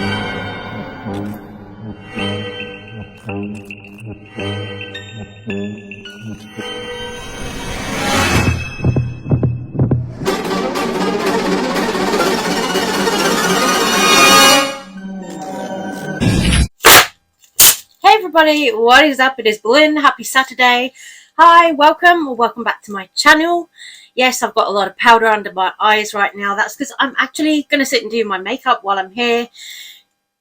Hey everybody, what is up? It is Berlin. Happy Saturday. Hi, welcome back to my channel. Yes, I've got a lot of powder under my eyes right now. That's because I'm actually going to sit and do my makeup while I'm here.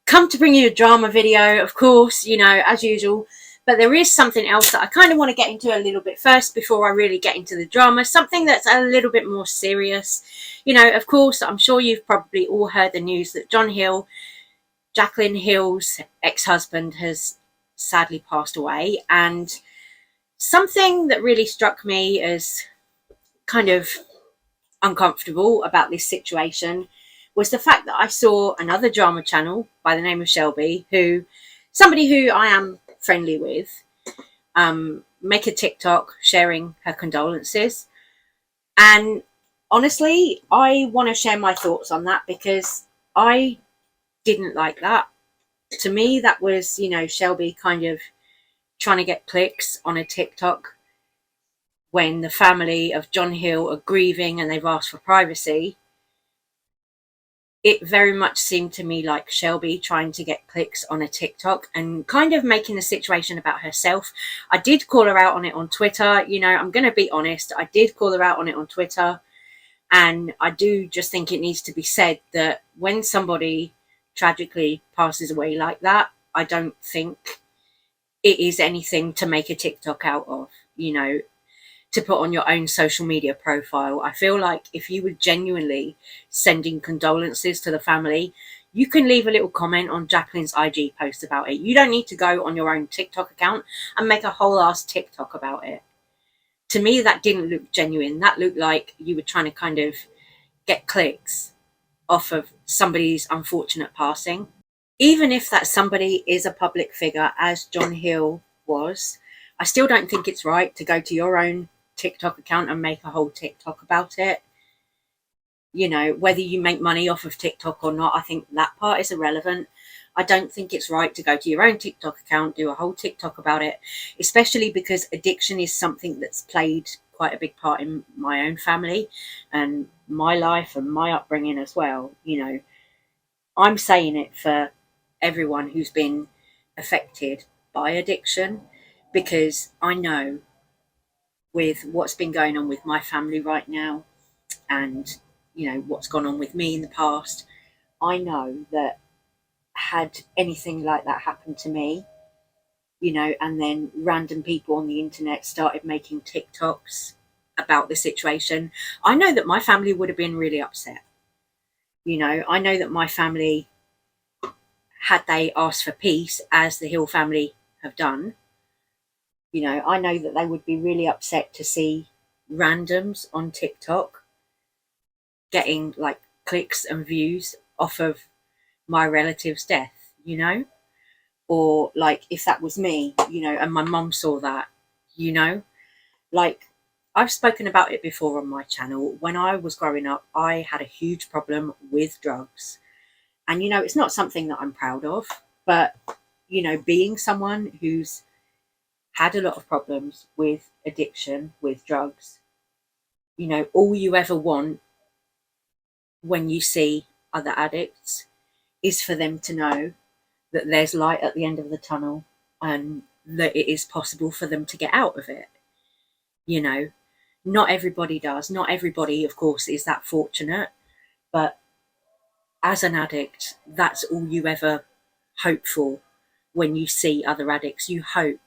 Come to bring you a drama video, of course, you know, as usual. But there is something else that I kind of want to get into a little bit first before I really get into the drama. Something that's a little bit more serious. You know, of course, I'm sure you've probably all heard the news that John Hill, Jaclyn Hill's ex-husband, has sadly passed away. And something that really struck me as kind of uncomfortable about this situation was the fact that I saw another drama channel by the name of Shelbye, somebody who I am friendly with, make a TikTok sharing her condolences. And honestly, I want to share my thoughts on that because I didn't like that. To me, that was, you know, Shelbye kind of trying to get clicks on a TikTok when the family of John Hill are grieving and they've asked for privacy. It very much seemed to me like Shelbye trying to get clicks on a TikTok and kind of making the situation about herself. I did call her out on it on Twitter. You know, I'm going to be honest. I did call her out on it on Twitter. And I do just think it needs to be said that when somebody tragically passes away like that, I don't think it is anything to make a TikTok out of, you know, to put on your own social media profile. I feel like if you were genuinely sending condolences to the family, you can leave a little comment on Jaclyn's IG post about it. You don't need to go on your own TikTok account and make a whole ass TikTok about it. To me, that didn't look genuine. That looked like you were trying to kind of get clicks off of somebody's unfortunate passing. Even if that somebody is a public figure, as John Hill was, I still don't think it's right to go to your own TikTok account and make a whole TikTok about it. You know, whether you make money off of TikTok or not, I think that part is irrelevant. I don't think it's right to go to your own TikTok account, do a whole TikTok about it, especially because addiction is something that's played quite a big part in my own family and my life and my upbringing as well. You know, I'm saying it for everyone who's been affected by addiction, because I know with what's been going on with my family right now and, you know, what's gone on with me in the past, I know that had anything like that happened to me, you know, and then random people on the internet started making TikToks about the situation, I know that my family would have been really upset. You know, I know that my family, had they asked for peace, as the Hill family have done, you know, I know that they would be really upset to see randoms on TikTok getting like clicks and views off of my relative's death, you know, or like if that was me, you know, and my mum saw that, you know, like I've spoken about it before on my channel. When I was growing up, I had a huge problem with drugs. And, you know, it's not something that I'm proud of, but, you know, being someone who's had a lot of problems with addiction, with drugs, you know, all you ever want when you see other addicts is for them to know that there's light at the end of the tunnel and that it is possible for them to get out of it. You know, not everybody does. Not everybody, of course, is that fortunate, but as an addict, that's all you ever hope for. When you see other addicts, you hope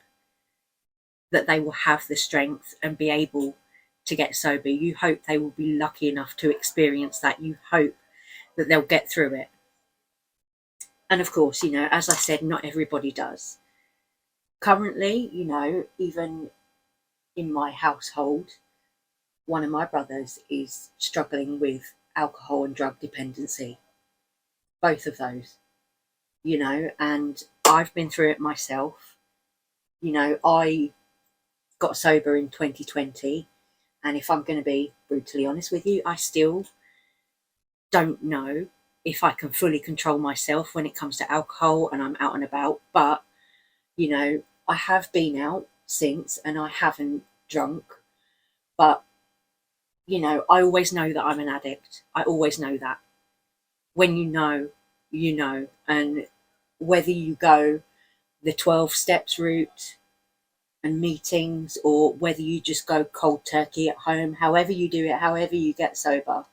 that they will have the strength and be able to get sober. You hope they will be lucky enough to experience that. You hope that they'll get through it. And of course, you know, as I said, not everybody does. Currently, you know, even in my household, one of my brothers is struggling with alcohol and drug dependency. Both of those, you know, and I've been through it myself. You know, I got sober in 2020, and if I'm going to be brutally honest with you, I still don't know if I can fully control myself when it comes to alcohol and I'm out and about. But, you know, I have been out since and I haven't drunk. But, you know, I always know that I'm an addict. I always know that. When you know, you know. And whether you go the 12 steps route and meetings, or whether you just go cold turkey at home, however you do it, however you get sober,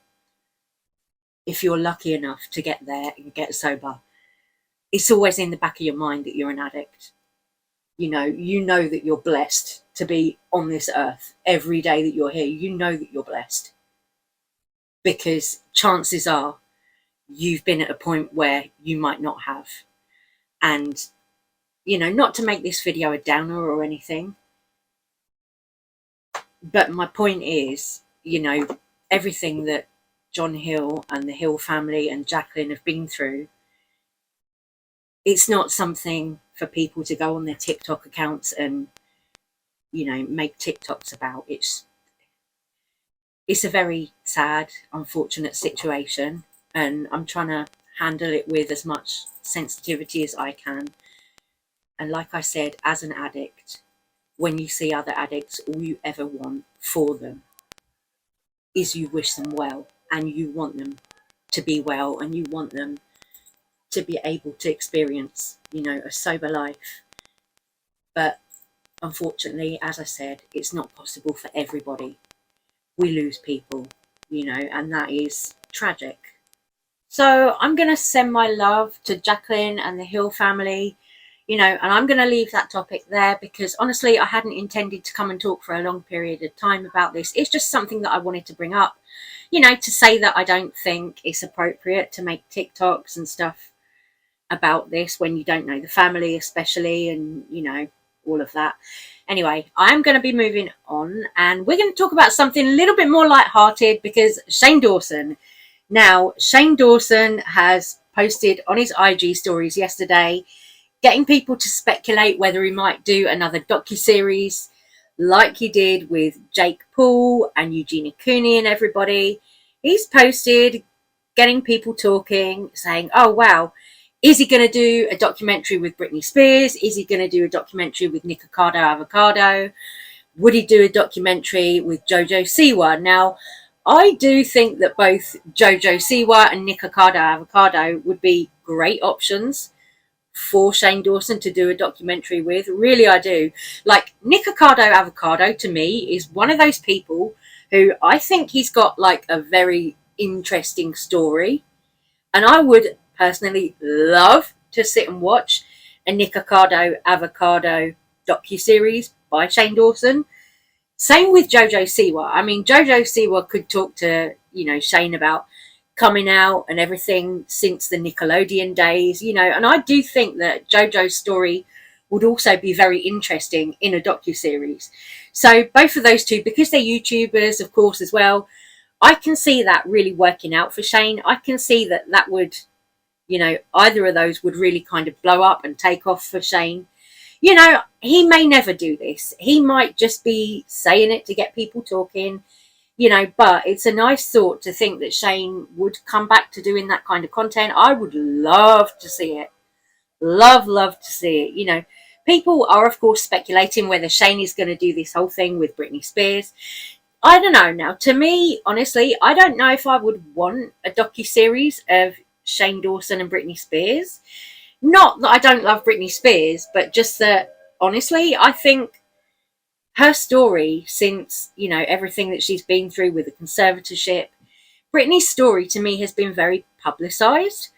if you're lucky enough to get there and get sober, it's always in the back of your mind that you're an addict. You know that you're blessed to be on this earth every day that you're here. You know that you're blessed because chances are you've been at a point where you might not have. And, you know, not to make this video a downer or anything, but my point is, you know, everything that John Hill and the Hill family and Jacqueline have been through, it's not something for people to go on their TikTok accounts and, you know, make TikToks about. It's a very sad, unfortunate situation, and I'm trying to handle it with as much sensitivity as I can. And like I said, as an addict, when you see other addicts, all you ever want for them is you wish them well, and you want them to be well, and you want them to be able to experience, you know, a sober life. But unfortunately, as I said, it's not possible for everybody. We lose people, you know, and that is tragic. So I'm going to send my love to Jacqueline and the Hill family, you know, and I'm going to leave that topic there because honestly, I hadn't intended to come and talk for a long period of time about this. It's just something that I wanted to bring up, you know, to say that I don't think it's appropriate to make TikToks and stuff about this when you don't know the family, especially, and, you know, all of that. Anyway, I'm going to be moving on, and we're going to talk about something a little bit more lighthearted because Shane Dawson. Now, Shane Dawson has posted on his IG stories yesterday, getting people to speculate whether he might do another docuseries like he did with Jake Paul and Eugenia Cooney and everybody. He's posted, getting people talking, saying, oh, wow, is he going to do a documentary with Britney Spears? Is he going to do a documentary with Nikocado Avocado? Would he do a documentary with Jojo Siwa? Now, I do think that both Jojo Siwa and Nikocado Avocado would be great options for Shane Dawson to do a documentary with. Really, I do. Like, Nikocado Avocado, to me, is one of those people who I think he's got, like, a very interesting story. And I would personally love to sit and watch a Nikocado Avocado docuseries by Shane Dawson. Same with Jojo Siwa. I mean, Jojo Siwa could talk to, you know, Shane about coming out and everything since the Nickelodeon days, you know, and I do think that Jojo's story would also be very interesting in a docuseries. So both of those two, because they're YouTubers, of course, as well, I can see that really working out for Shane. I can see that that would, you know, either of those would really kind of blow up and take off for Shane. You know, he may never do this. He might just be saying it to get people talking, you know, but it's a nice thought to think that Shane would come back to doing that kind of content. I would love to see it. Love to see it. You know, people are, of course, speculating whether Shane is going to do this whole thing with Britney Spears. I don't know. Now, to me, honestly, I don't know if I would want a docuseries of Shane Dawson and Britney Spears. Not that I don't love Britney Spears, but just that, honestly, I think her story since, you know, everything that she's been through with the conservatorship, Britney's story to me has been very publicised.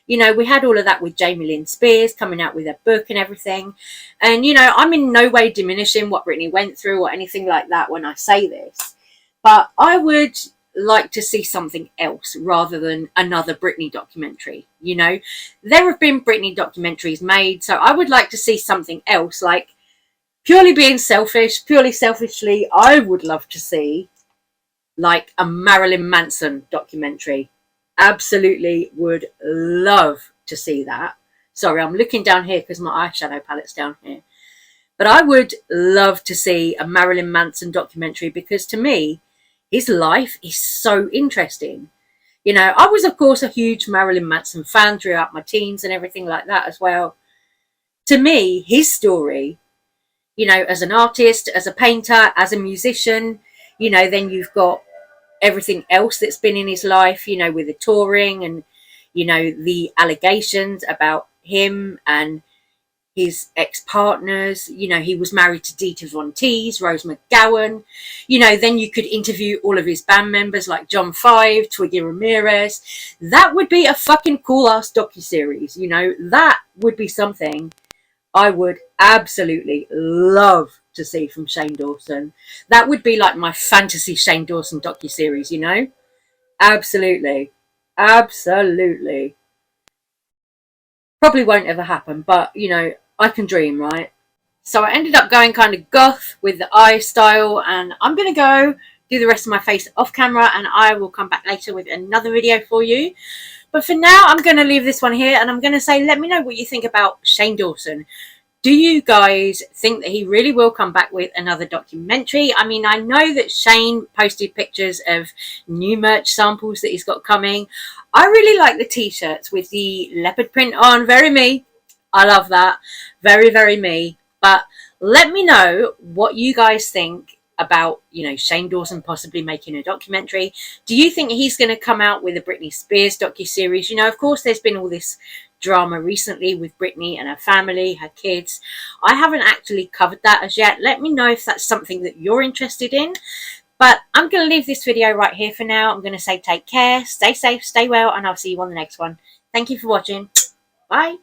You know, we had all of that with Jamie Lynn Spears coming out with her book and everything. And, you know, I'm in no way diminishing what Britney went through or anything like that when I say this. But I would like to see something else rather than another Britney documentary. You know, there have been Britney documentaries made, so I would like to see something else. Like, purely selfishly, I would love to see like a Marilyn Manson documentary. Absolutely would love to see that. Sorry, I'm looking down here because my eyeshadow palette's down here. But I would love to see a Marilyn Manson documentary because to me, his life is so interesting. You know, I was, of course, a huge Marilyn Manson fan throughout my teens and everything like that as well. To me, his story, you know, as an artist, as a painter, as a musician, you know, then you've got everything else that's been in his life, you know, with the touring and, you know, the allegations about him and his ex-partners. You know, he was married to Dita Von Teese, Rose McGowan. You know, then you could interview all of his band members like John Five, Twiggy Ramirez. That would be a fucking cool-ass docuseries, you know. That would be something I would absolutely love to see from Shane Dawson. That would be like my fantasy Shane Dawson docuseries, you know? Absolutely. Absolutely. Probably won't ever happen, but, you know, I can dream, right? So I ended up going kind of goth with the eye style, and I'm going to go do the rest of my face off camera, and I will come back later with another video for you. But for now, I'm going to leave this one here, and I'm going to say, let me know what you think about Shane Dawson. Do you guys think that he really will come back with another documentary? I mean, I know that Shane posted pictures of new merch samples that he's got coming. I really like the t-shirts with the leopard print on. Very me. I love that. Very, very me. But let me know what you guys think about, you know, Shane Dawson possibly making a documentary. Do you think he's going to come out with a Britney Spears docuseries? You know, of course, there's been all this drama recently with Britney and her family, her kids. I haven't actually covered that as yet. Let me know if that's something that you're interested in. But I'm going to leave this video right here for now. I'm going to say take care, stay safe, stay well, and I'll see you on the next one. Thank you for watching. Bye.